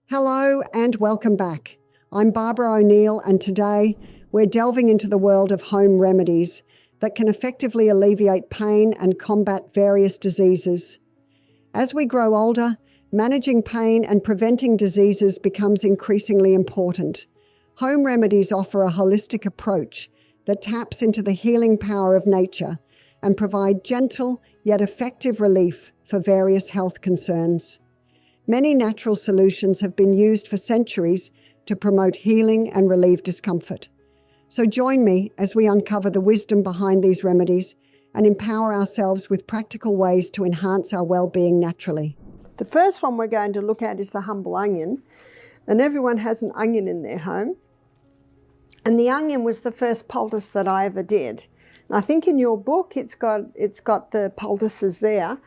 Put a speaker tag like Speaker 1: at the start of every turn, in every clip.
Speaker 1: Hello and welcome back. I'm Barbara O'Neill, and today we're delving into the world of home remedies that can effectively alleviate pain and combat various diseases. As we grow older, managing pain and preventing diseases becomes increasingly important. Home remedies offer a holistic approach that taps into the healing power of nature and provide gentle yet effective relief for various health concerns. Many natural solutions have been used for centuries to promote healing and relieve discomfort. So join me as we uncover the wisdom behind these remedies and empower ourselves with practical ways to enhance our well-being naturally.
Speaker 2: The first one we're going to look at is the humble onion, and everyone has an onion in their home. And the onion was the first poultice that I ever did. And I think in your book it's got the poultices there.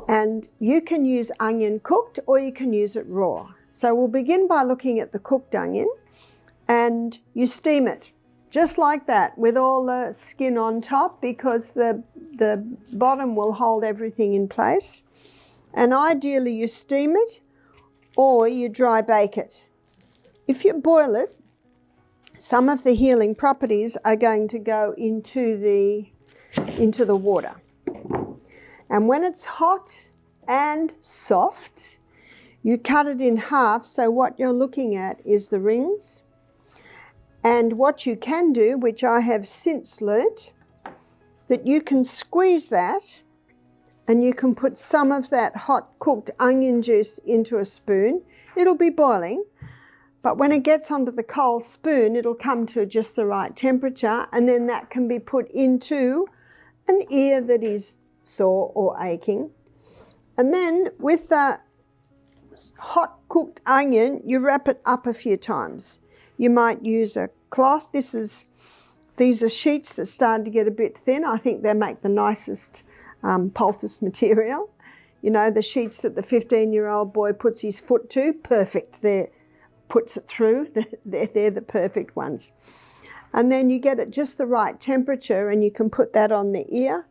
Speaker 2: And you can use onion cooked or you can use it raw. So we'll begin by looking at the cooked onion, and you steam it just like that with all the skin on top, because the bottom will hold everything in place. And ideally you steam it or you dry bake it. If you boil it, some of the healing properties are going to go into the water. And when it's hot and soft, you cut it in half, so what you're looking at is the rings. And what you can do, which I have since learnt, that you can squeeze that and you can put some of that hot cooked onion juice into a spoon. It'll be boiling, but when it gets onto the cold spoon, it'll come to just the right temperature, and then that can be put into an ear that is sore or aching. And then with the hot cooked onion, you wrap it up a few times. You might use a cloth. These are sheets that started to get a bit thin. I think they make the nicest poultice material. You know, the sheets that the 15-year-old boy puts his foot to, perfect. Puts it through, they're the perfect ones. And then you get it just the right temperature, and you can put that on the ear.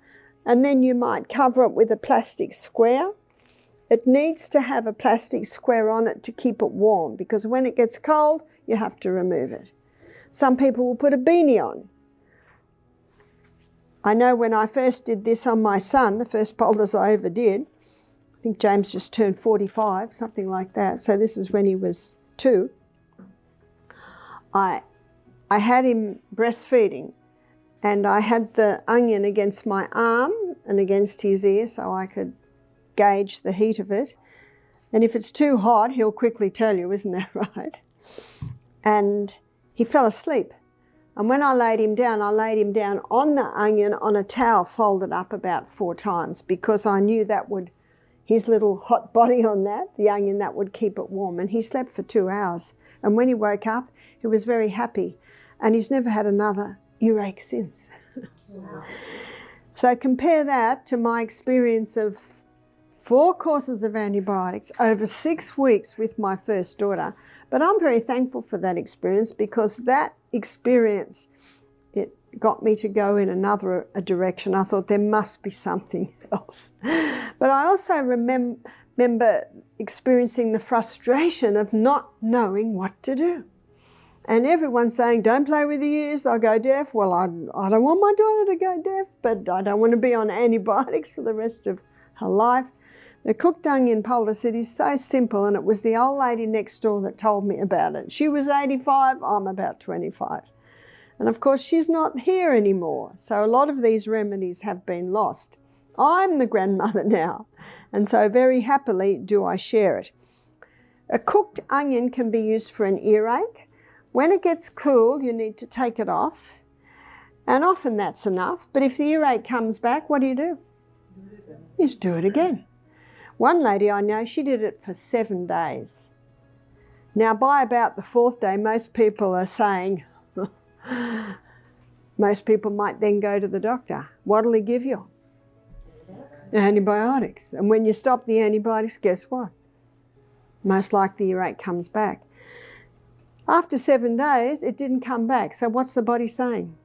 Speaker 2: And then you might cover it with a plastic square. It needs to have a plastic square on it to keep it warm, because when it gets cold, you have to remove it. Some people will put a beanie on. I know when I first did this on my son, the first poultice I ever did, I think James just turned 45, something like that. So this is when he was 2. I had him breastfeeding, and I had the onion against my arm and against his ear so I could gauge the heat of it. And if it's too hot, he'll quickly tell you, isn't that right? And he fell asleep. And when I laid him down on the onion on a towel folded up about 4 times, because I knew that would, his little hot body on that, the onion, that would keep it warm. And he slept for 2 hours. And when he woke up, he was very happy. And he's never had another earache since. Wow. So compare that to my experience of 4 courses of antibiotics over 6 weeks with my first daughter. But I'm very thankful for that experience, because that experience, it got me to go in another direction. I thought there must be something else. But I also remember experiencing the frustration of not knowing what to do. And everyone's saying, don't play with the ears, they'll go deaf. Well, I don't want my daughter to go deaf, but I don't want to be on antibiotics for the rest of her life. The cooked onion poultice, it is so simple, and it was the old lady next door that told me about it. She was 85, I'm about 25. And of course, she's not here anymore. So a lot of these remedies have been lost. I'm the grandmother now, and so very happily do I share it. A cooked onion can be used for an earache. When it gets cool, you need to take it off, and often that's enough. But if the earache comes back, what do? You just do it again. One lady I know, she did it for 7 days. Now, by about the 4th day, most people are saying, most people might then go to the doctor. What'll he give you? Antibiotics. And when you stop the antibiotics, guess what? Most likely the earache comes back. After 7 days, it didn't come back. So what's the body saying?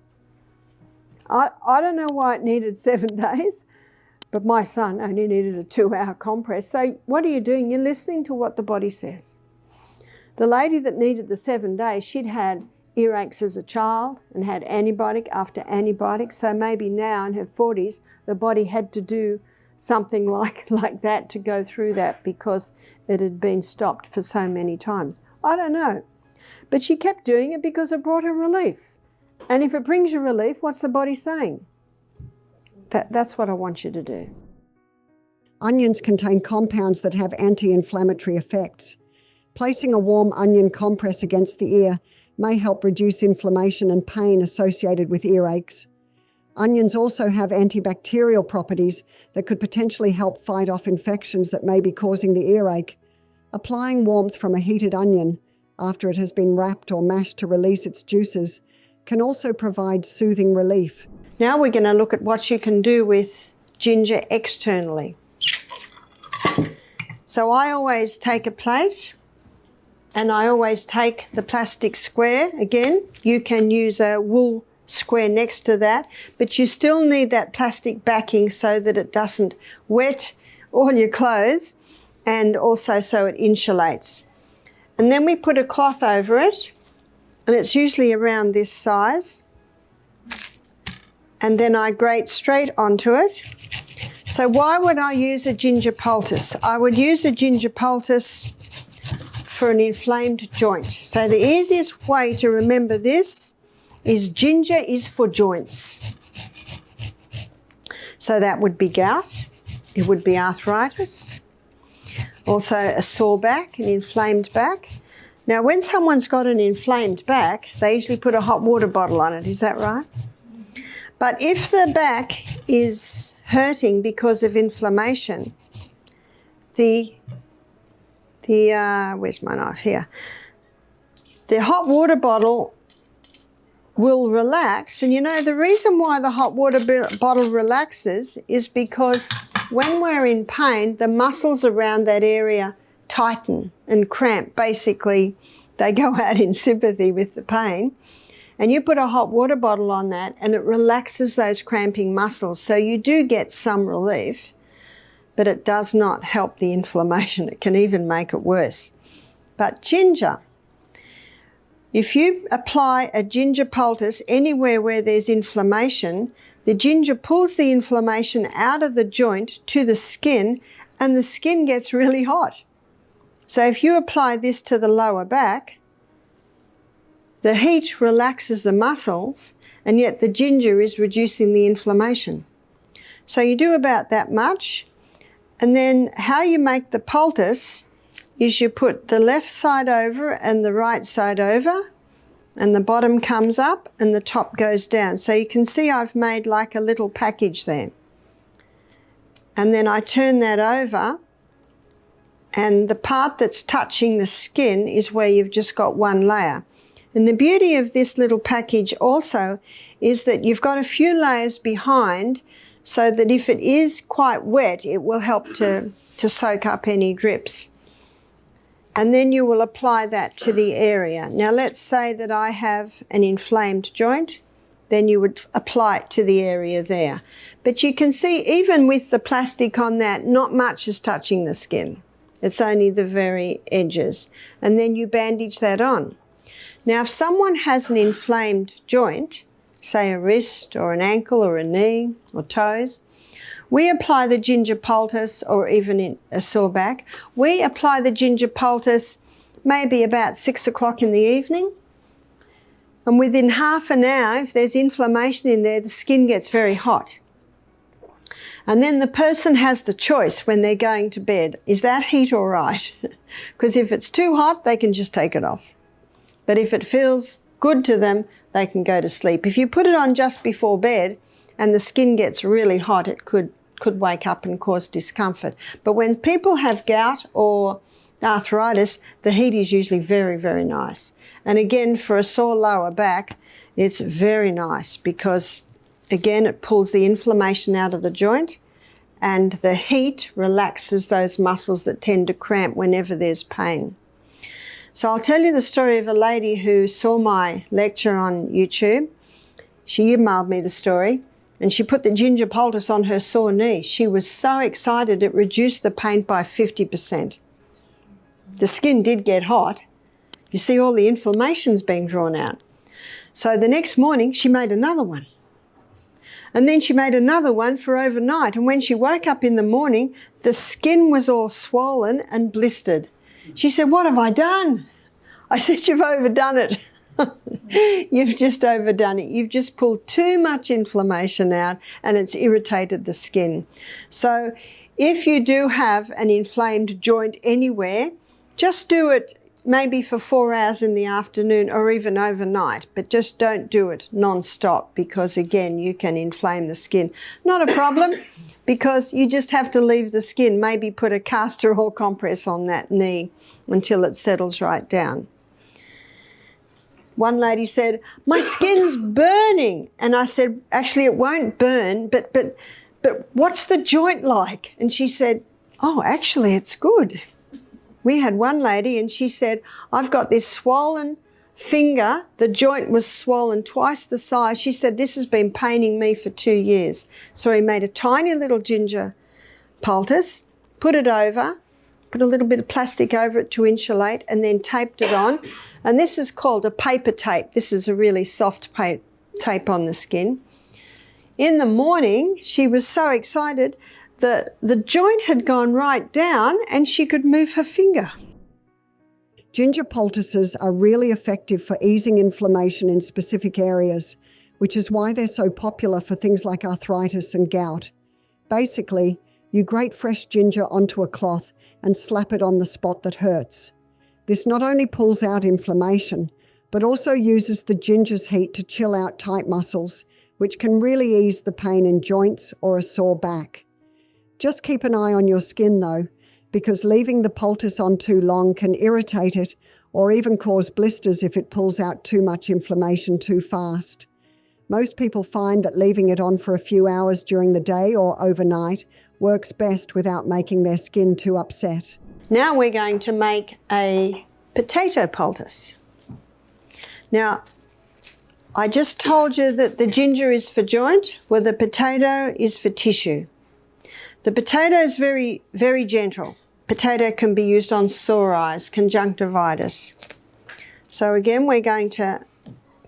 Speaker 2: I don't know why it needed 7 days, but my son only needed a 2-hour compress. So what are you doing? You're listening to what the body says. The lady that needed the 7 days, she'd had earaches as a child and had antibiotic after antibiotic. So maybe now in her 40s, the body had to do something like that to go through that because it had been stopped for so many times. I don't know. But she kept doing it because it brought her relief. And if it brings you relief, what's the body saying? That's what I want you to do.
Speaker 1: Onions contain compounds that have anti-inflammatory effects. Placing a warm onion compress against the ear may help reduce inflammation and pain associated with earaches. Onions also have antibacterial properties that could potentially help fight off infections that may be causing the earache. Applying warmth from a heated onion after it has been wrapped or mashed to release its juices can also provide soothing relief.
Speaker 2: Now we're going to look at what you can do with ginger externally. So I always take a plate and I always take the plastic square. Again, you can use a wool square next to that, but you still need that plastic backing so that it doesn't wet all your clothes and also so it insulates. And then we put a cloth over it, and it's usually around this size. And then I grate straight onto it. So why would I use a ginger poultice? I would use a ginger poultice for an inflamed joint. So the easiest way to remember this is ginger is for joints. So that would be gout, it would be arthritis, also a sore back, an inflamed back. Now when someone's got an inflamed back, they usually put a hot water bottle on it, is that right? But if the back is hurting because of inflammation, where's my knife? Here. The hot water bottle will relax, and you know the reason why the hot water bottle relaxes is because when we're in pain, the muscles around that area tighten and cramp. Basically, they go out in sympathy with the pain. And you put a hot water bottle on that and it relaxes those cramping muscles. So you do get some relief, but it does not help the inflammation. It can even make it worse. But ginger, if you apply a ginger poultice anywhere where there's inflammation, the ginger pulls the inflammation out of the joint to the skin and the skin gets really hot. So if you apply this to the lower back, the heat relaxes the muscles and yet the ginger is reducing the inflammation. So you do about that much. And then how you make the poultice is you put the left side over and the right side over, and the bottom comes up and the top goes down. So you can see I've made like a little package there. And then I turn that over, and the part that's touching the skin is where you've just got one layer. And the beauty of this little package also is that you've got a few layers behind so that if it is quite wet, it will help to soak up any drips. And then you will apply that to the area. Now let's say that I have an inflamed joint, then you would apply it to the area there. But you can see even with the plastic on that, not much is touching the skin. It's only the very edges. And then you bandage that on. Now, if someone has an inflamed joint, say a wrist or an ankle or a knee or toes, we apply the ginger poultice, or even in a sore back, we apply the ginger poultice maybe about 6 o'clock in the evening. And within half an hour, if there's inflammation in there, the skin gets very hot. And then the person has the choice when they're going to bed, is that heat all right? Because if it's too hot, they can just take it off. But if it feels good to them, they can go to sleep. If you put it on just before bed and the skin gets really hot, it could wake up and cause discomfort. But when people have gout or arthritis, the heat is usually very, very nice. And again, for a sore lower back, it's very nice because, again, it pulls the inflammation out of the joint and the heat relaxes those muscles that tend to cramp whenever there's pain. So I'll tell you the story of a lady who saw my lecture on YouTube. She emailed me the story and she put the ginger poultice on her sore knee. She was so excited it reduced the pain by 50%. The skin did get hot, You see, all the inflammation's being drawn out. So the next morning, she made another one. And then she made another one for overnight. And when she woke up in the morning, the skin was all swollen and blistered. She said, "What have I done?" I said, "You've overdone it." You've just overdone it. You've just pulled too much inflammation out and it's irritated the skin. So if you do have an inflamed joint anywhere, just do it maybe for 4 hours in the afternoon or even overnight, but just don't do it non-stop because, again, you can inflame the skin. Not a problem because you just have to leave the skin, maybe put a castor oil compress on that knee until it settles right down. One lady said, "My skin's burning." And I said, "Actually, it won't burn, but what's the joint like?" And she said, "Oh, actually, it's good." We had one lady and she said, "I've got this swollen finger. The joint was swollen twice the size." She said, "This has been paining me for 2 years." So we made a tiny little ginger poultice, put it over, put a little bit of plastic over it to insulate, and then taped it on. And this is called a paper tape. This is a really soft tape on the skin. In the morning, she was so excited that the joint had gone right down and she could move her finger.
Speaker 1: Ginger poultices are really effective for easing inflammation in specific areas, which is why they're so popular for things like arthritis and gout. Basically, you grate fresh ginger onto a cloth and slap it on the spot that hurts. This not only pulls out inflammation, but also uses the ginger's heat to chill out tight muscles, which can really ease the pain in joints or a sore back. Just keep an eye on your skin though, because leaving the poultice on too long can irritate it or even cause blisters if it pulls out too much inflammation too fast. Most people find that leaving it on for a few hours during the day or overnight works best without making their skin too upset.
Speaker 2: Now we're going to make a potato poultice. Now, I just told you that the ginger is for joint, well, the potato is for tissue. The potato is very, very gentle. Potato can be used on sore eyes, conjunctivitis. So again, we're going to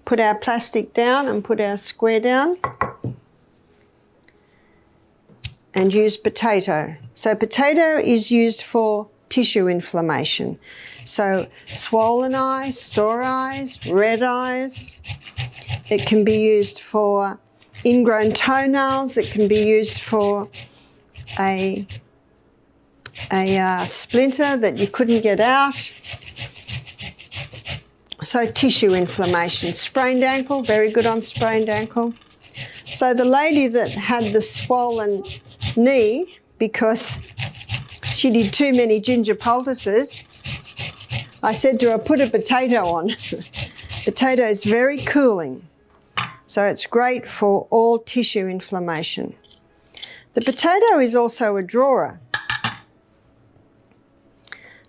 Speaker 2: put our plastic down and put our square down and use potato. So potato is used for tissue inflammation. So swollen eyes, sore eyes, red eyes. It can be used for ingrown toenails. It can be used for a splinter that you couldn't get out. So tissue inflammation. Sprained ankle, very good on sprained ankle. So the lady that had the swollen knee because she did too many ginger poultices, I said to her, put a potato on. Potato is very cooling, so it's great for all tissue inflammation. The potato is also a drawer.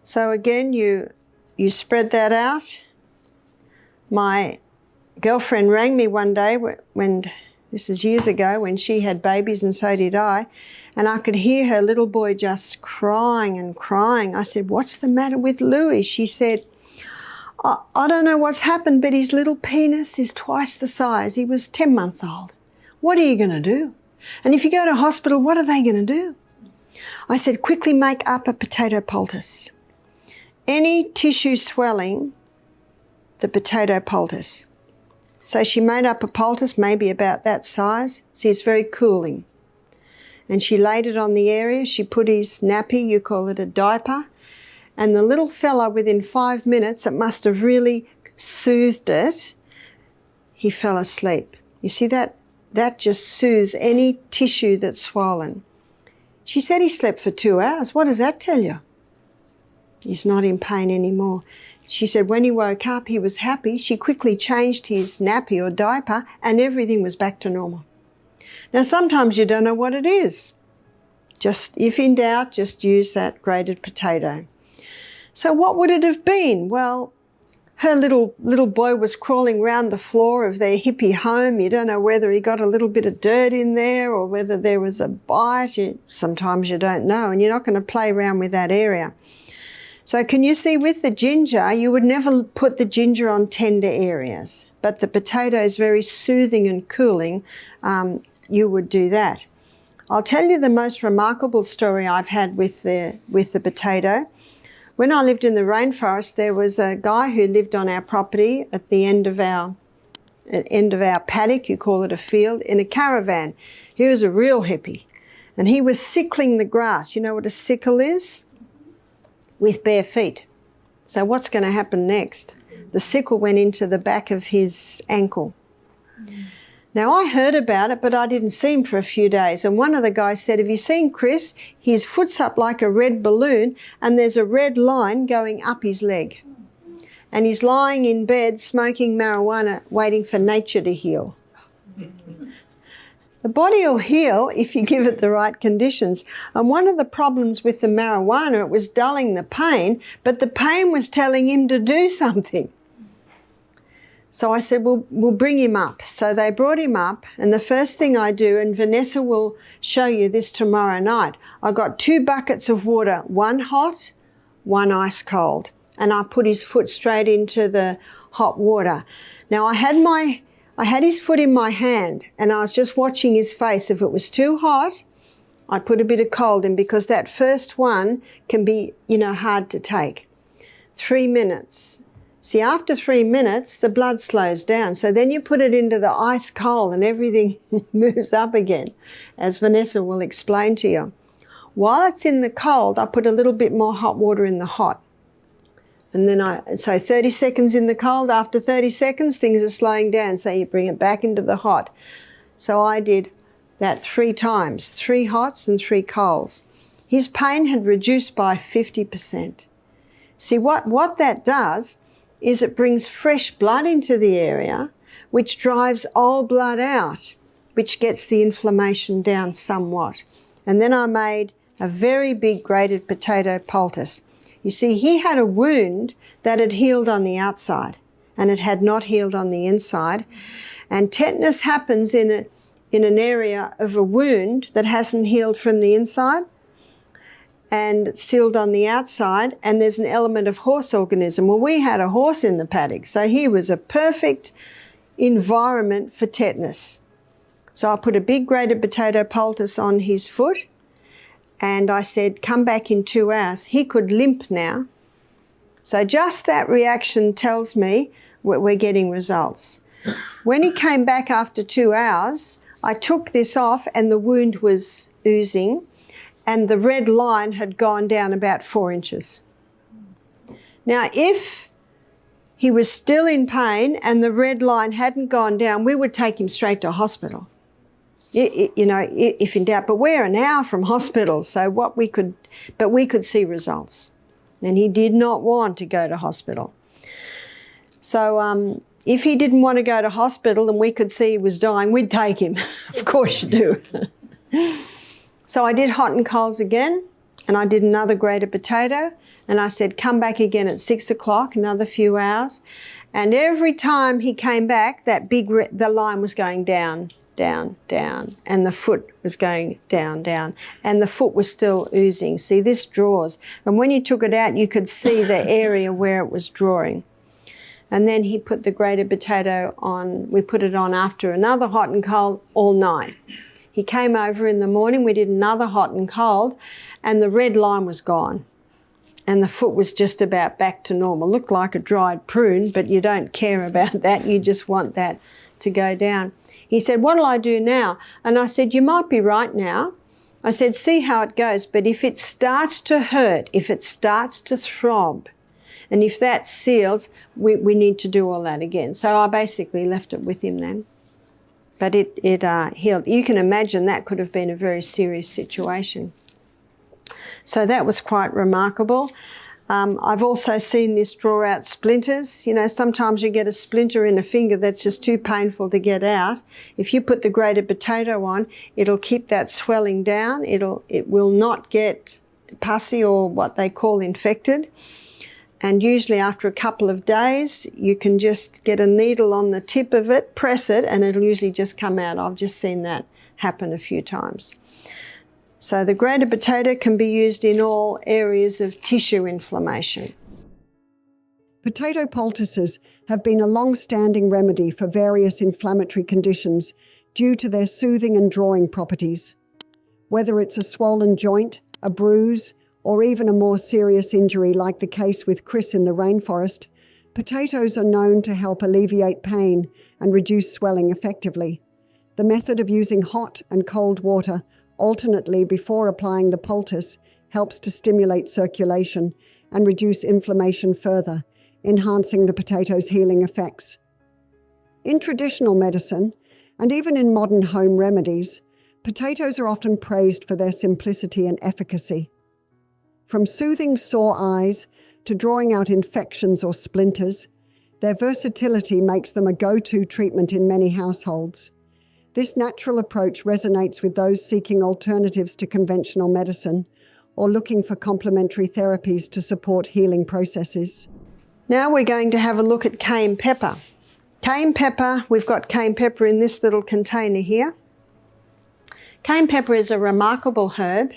Speaker 2: So again, you spread that out. My girlfriend rang me one day when this is years ago, when she had babies and so did I, and I could hear her little boy just crying and crying. I said, "What's the matter with Louis?" She said, I don't know what's happened, but his little penis is twice the size. He was 10 months old. What are you going to do? And if you go to hospital, what are they going to do? I said, quickly make up a potato poultice. Any tissue swelling, the potato poultice. So she made up a poultice, maybe about that size. See, it's very cooling. And she laid it on the area. She put his nappy, you call it a diaper. And the little fella, within 5 minutes, it must have really soothed it, he fell asleep. You see, that just soothes any tissue that's swollen. She said he slept for 2 hours. What does that tell you? He's not in pain anymore. She said when he woke up, he was happy. She quickly changed his nappy or diaper and everything was back to normal. Now, sometimes you don't know what it is. Just, if in doubt, just use that grated potato. So what would it have been? Well, her little boy was crawling around the floor of their hippie home. You don't know whether he got a little bit of dirt in there or whether there was a bite. Sometimes you don't know, and you're not going to play around with that area. So can you see with the ginger, you would never put the ginger on tender areas, but the potato is very soothing and cooling. You would do that. I'll tell you the most remarkable story I've had with the potato. When I lived in the rainforest, there was a guy who lived on our property at the end of our paddock, you call it a field, in a caravan. He was a real hippie, and he was sickling the grass. You know what a sickle is? With bare feet. So what's going to happen next? The sickle went into the back of his ankle. Now, I heard about it, but I didn't see him for a few days. And one of the guys said, have you seen Chris? His foot's up like a red balloon, and there's a red line going up his leg. And he's lying in bed smoking marijuana, waiting for nature to heal. The body will heal if you give it the right conditions. And one of the problems with the marijuana, it was dulling the pain, but the pain was telling him to do something. So I said, well, we'll bring him up. So they brought him up, and the first thing I do, and Vanessa will show you this tomorrow night, I got 2 buckets of water, one hot, one ice cold, and I put his foot straight into the hot water. Now I had his foot in my hand, and I was just watching his face. If it was too hot, I put a bit of cold in, because that first one can be, hard to take. 3 minutes. See, after 3 minutes, the blood slows down. So then you put it into the ice cold and everything moves up again, as Vanessa will explain to you. While it's in the cold, I put a little bit more hot water in the hot. And then so 30 seconds in the cold, after 30 seconds, things are slowing down. So you bring it back into the hot. So I did that 3 times, 3 hots and 3 colds. His pain had reduced by 50%. See, what that does is it brings fresh blood into the area, which drives old blood out, which gets the inflammation down somewhat. And then I made a very big grated potato poultice. You see, he had a wound that had healed on the outside, and it had not healed on the inside. And tetanus happens in an area of a wound that hasn't healed from the inside and sealed on the outside, and there's an element of horse organism. Well, we had a horse in the paddock, so he was a perfect environment for tetanus. So I put a big grated potato poultice on his foot, and I said, come back in 2 hours. He could limp now. So just that reaction tells me we're getting results. When he came back after 2 hours, I took this off and the wound was oozing, and the red line had gone down about 4 inches. Now, if he was still in pain and the red line hadn't gone down, we would take him straight to hospital. If in doubt, but we're an hour from hospital, so we could see results. And he did not want to go to hospital. So if he didn't want to go to hospital and we could see he was dying, we'd take him. Of course you do. So I did hot and colds again, and I did another grated potato, and I said, come back again at 6 o'clock, another few hours. And every time he came back, the line was going down, down, down, and the foot was going down, down, and the foot was still oozing. See, this draws. And when you took it out, you could see the area where it was drawing. And then he put the grated potato on, we put it on after another hot and cold all night. He came over in the morning, we did another hot and cold, and the red line was gone. And the foot was just about back to normal. Looked like a dried prune, but you don't care about that. You just want that to go down. He said, what'll I do now? And I said, you might be right now. I said, see how it goes. But if it starts to hurt, if it starts to throb, and if that seals, we need to do all that again. So I basically left it with him then. But it healed. You can imagine that could have been a very serious situation. So that was quite remarkable. I've also seen this draw out splinters. You know, sometimes you get a splinter in a finger that's just too painful to get out. If you put the grated potato on, it'll keep that swelling down. It will not get pussy or what they call infected. And usually after a couple of days, you can just get a needle on the tip of it, press it, and it'll usually just come out. I've just seen that happen a few times. So the grated potato can be used in all areas of tissue inflammation.
Speaker 1: Potato poultices have been a long-standing remedy for various inflammatory conditions due to their soothing and drawing properties. Whether it's a swollen joint, a bruise, or even a more serious injury like the case with Chris in the rainforest, potatoes are known to help alleviate pain and reduce swelling effectively. The method of using hot and cold water alternately before applying the poultice helps to stimulate circulation and reduce inflammation further, enhancing the potato's healing effects. In traditional medicine, and even in modern home remedies, potatoes are often praised for their simplicity and efficacy. From soothing sore eyes to drawing out infections or splinters, their versatility makes them a go-to treatment in many households. This natural approach resonates with those seeking alternatives to conventional medicine or looking for complementary therapies to support healing processes.
Speaker 2: Now we're going to have a look at cayenne pepper. Cayenne pepper, we've got cayenne pepper in this little container here. Cayenne pepper is a remarkable herb.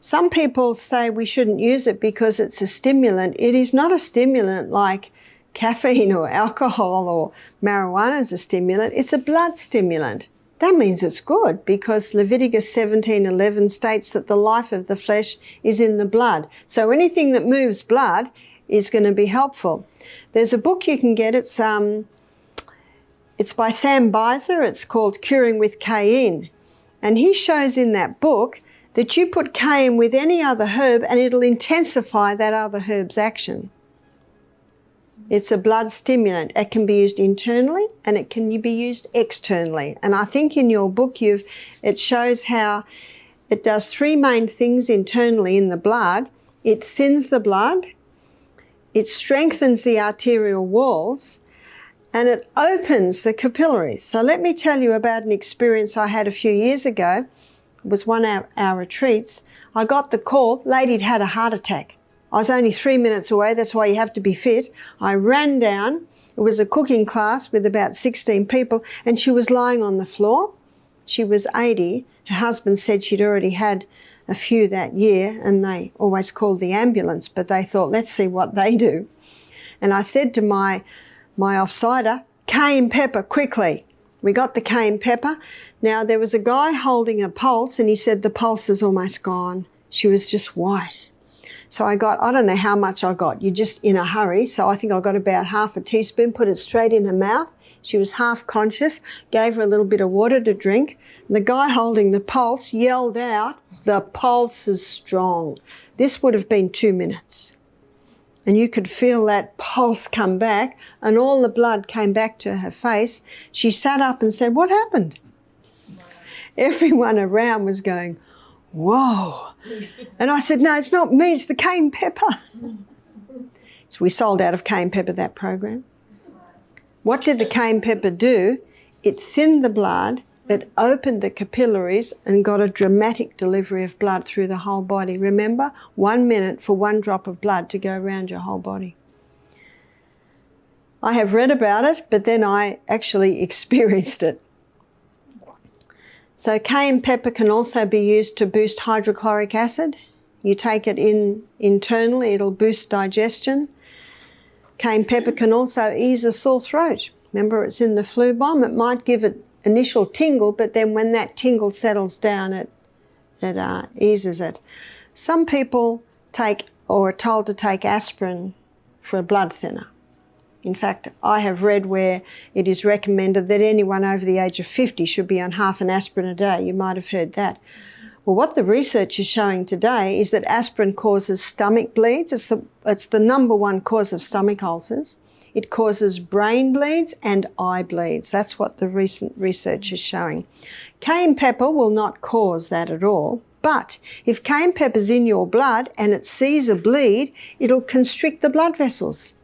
Speaker 2: Some people say we shouldn't use it because it's a stimulant. It is not a stimulant like caffeine or alcohol or marijuana is a stimulant. It's a blood stimulant. That means it's good because Leviticus 17:11 states that the life of the flesh is in the blood. So anything that moves blood is going to be helpful. There's a book you can get. It's by Sam Beiser. It's called Curing with Cayenne. And he shows in that book that you put cayenne with any other herb and it'll intensify that other herb's action. It's a blood stimulant. It can be used internally and it can be used externally. And I think in your book it shows how it does three main things internally in the blood. It thins the blood, it strengthens the arterial walls, and it opens the capillaries. So let me tell you about an experience I had a few years ago. It was one of our retreats. I got the call, lady'd had a heart attack. I was only 3 minutes away, that's why you have to be fit. I ran down, it was a cooking class with about 16 people, and she was lying on the floor. She was 80. Her husband said she'd already had a few that year, and they always called the ambulance, but they thought, let's see what they do. And I said to my offsider, cayenne pepper, quickly. We got the cayenne pepper. Now, there was a guy holding a pulse, and he said, the pulse is almost gone. She was just white. So I don't know how much I got. You're just in a hurry. So I think I got about half a teaspoon, put it straight in her mouth. She was half conscious, gave her a little bit of water to drink. The guy holding the pulse yelled out, the pulse is strong. This would have been 2 minutes. And you could feel that pulse come back and all the blood came back to her face. She sat up and said, what happened? Everyone around was going, whoa. And I said, no, it's not me, it's the cayenne pepper. So we sold out of cayenne pepper that program. What did the cayenne pepper do? It thinned the blood, it opened the capillaries and got a dramatic delivery of blood through the whole body. Remember, 1 minute for 1 drop of blood to go around your whole body. I have read about it, but then I actually experienced it. So cayenne pepper can also be used to boost hydrochloric acid. You take it in internally, it'll boost digestion. Cayenne pepper can also ease a sore throat. Remember, it's in the flu bomb. It might give it initial tingle, but then when that tingle settles down, it eases it. Some people take or are told to take aspirin for a blood thinner. In fact, I have read where it is recommended that anyone over the age of 50 should be on half an aspirin a day. You might have heard that. Well, what the research is showing today is that aspirin causes stomach bleeds. It's the number 1 cause of stomach ulcers. It causes brain bleeds and eye bleeds. That's what the recent research is showing. Cayenne pepper will not cause that at all. But if cayenne pepper's in your blood and it sees a bleed, it'll constrict the blood vessels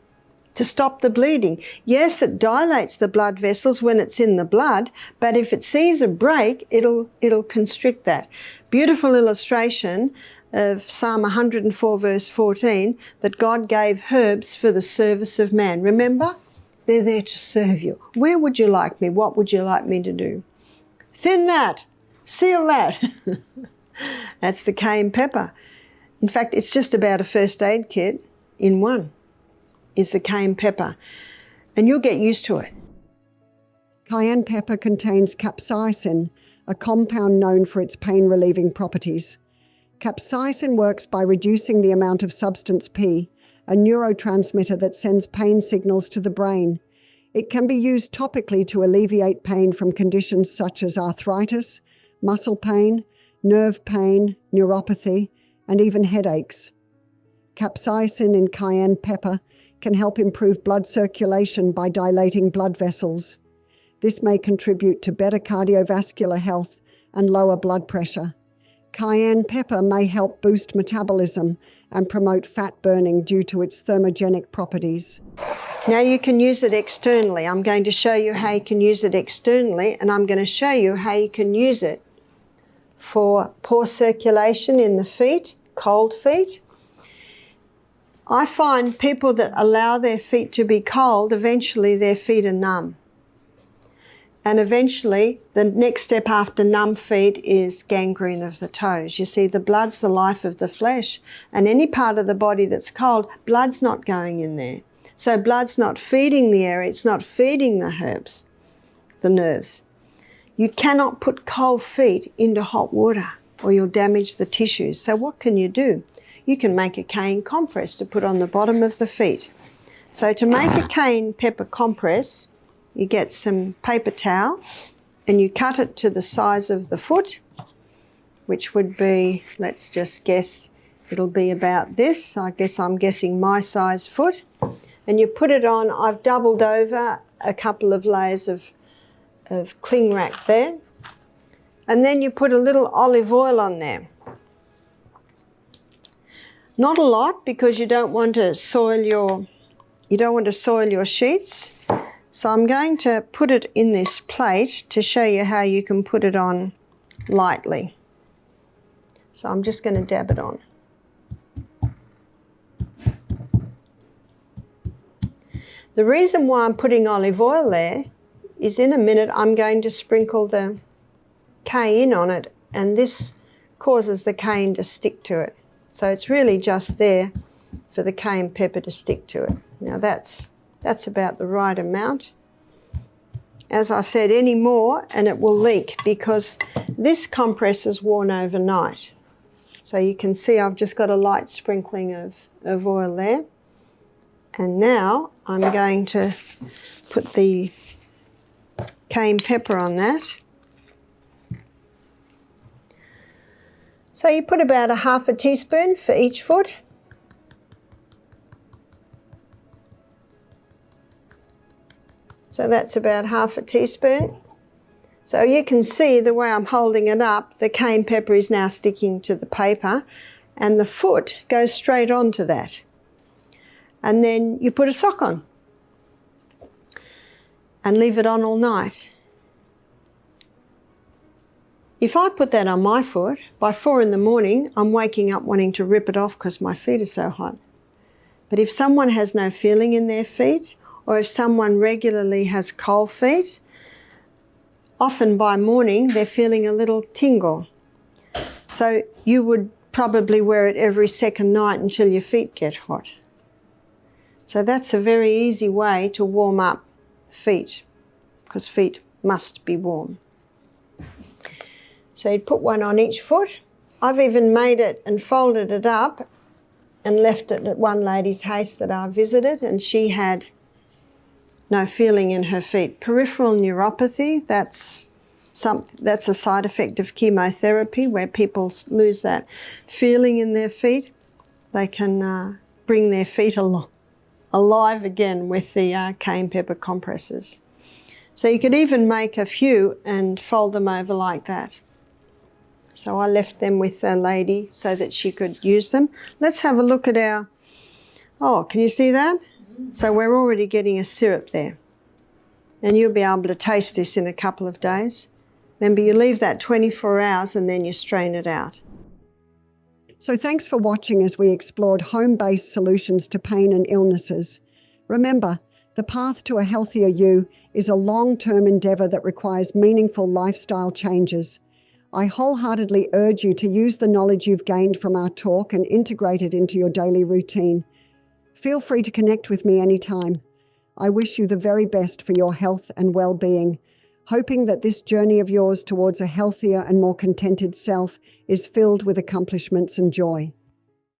Speaker 2: to stop the bleeding. Yes, it dilates the blood vessels when it's in the blood, but if it sees a break, it'll constrict that. Beautiful illustration of Psalm 104 verse 14, that God gave herbs for the service of man. Remember? They're there to serve you. Where would you like me? What would you like me to do? Thin that. Seal that. That's the cayenne pepper. In fact, it's just about a first aid kit in one, is the cayenne pepper. And you'll get used to it.
Speaker 1: Cayenne pepper contains capsaicin, a compound known for its pain-relieving properties. Capsaicin works by reducing the amount of substance P, a neurotransmitter that sends pain signals to the brain. It can be used topically to alleviate pain from conditions such as arthritis, muscle pain, nerve pain, neuropathy, and even headaches. Capsaicin in cayenne pepper can help improve blood circulation by dilating blood vessels. This may contribute to better cardiovascular health and lower blood pressure. Cayenne pepper may help boost metabolism and promote fat burning due to its thermogenic properties.
Speaker 2: Now you can use it externally. I'm going to show you how you can use it externally, and I'm going to show you how you can use it for poor circulation in the feet, cold feet. I find people that allow their feet to be cold, eventually their feet are numb. And eventually, the next step after numb feet is gangrene of the toes. You see, the blood's the life of the flesh, and any part of the body that's cold, blood's not going in there. So blood's not feeding the area, it's not feeding the herbs, the nerves. You cannot put cold feet into hot water or you'll damage the tissues. So what can you do? You can make a cayenne compress to put on the bottom of the feet. So to make a cayenne pepper compress, you get some paper towel and you cut it to the size of the foot, which would be, let's just guess, it'll be about this. I guess I'm guessing my size foot. And you put it on, I've doubled over a couple of layers of cling wrap there. And then you put a little olive oil on there. Not a lot, because you don't want to soil your sheets. So I'm going to put it in this plate to show you how you can put it on lightly. So I'm just going to dab it on. The reason why I'm putting olive oil there is in a minute I'm going to sprinkle the cayenne on it, and this causes the cayenne to stick to it. So it's really just there for the cayenne pepper to stick to it. Now that's about the right amount. As I said, any more and it will leak, because this compress is worn overnight. So you can see I've just got a light sprinkling of oil there. And now I'm going to put the cayenne pepper on that. So you put about a half a teaspoon for each foot. So that's about half a teaspoon. So you can see the way I'm holding it up, the cayenne pepper is now sticking to the paper and the foot goes straight onto that. And then you put a sock on and leave it on all night. If I put that on my foot, by 4 in the morning, I'm waking up wanting to rip it off because my feet are so hot. But if someone has no feeling in their feet, or if someone regularly has cold feet, often by morning they're feeling a little tingle. So you would probably wear it every second night until your feet get hot. So that's a very easy way to warm up feet, because feet must be warm. So you'd put one on each foot. I've even made it and folded it up and left it at one lady's house that I visited, and she had no feeling in her feet. Peripheral neuropathy, that's a side effect of chemotherapy, where people lose that feeling in their feet. They can bring their feet alive again with the cayenne pepper compresses. So you could even make a few and fold them over like that. So I left them with a lady so that she could use them. Let's have a look at our, oh, can you see that? So we're already getting a syrup there. And you'll be able to taste this in a couple of days. Remember, you leave that 24 hours and then you strain it out.
Speaker 1: So thanks for watching as we explored home-based solutions to pain and illnesses. Remember, the path to a healthier you is a long-term endeavour that requires meaningful lifestyle changes. I wholeheartedly urge you to use the knowledge you've gained from our talk and integrate it into your daily routine. Feel free to connect with me anytime. I wish you the very best for your health and well-being, hoping that this journey of yours towards a healthier and more contented self is filled with accomplishments and joy.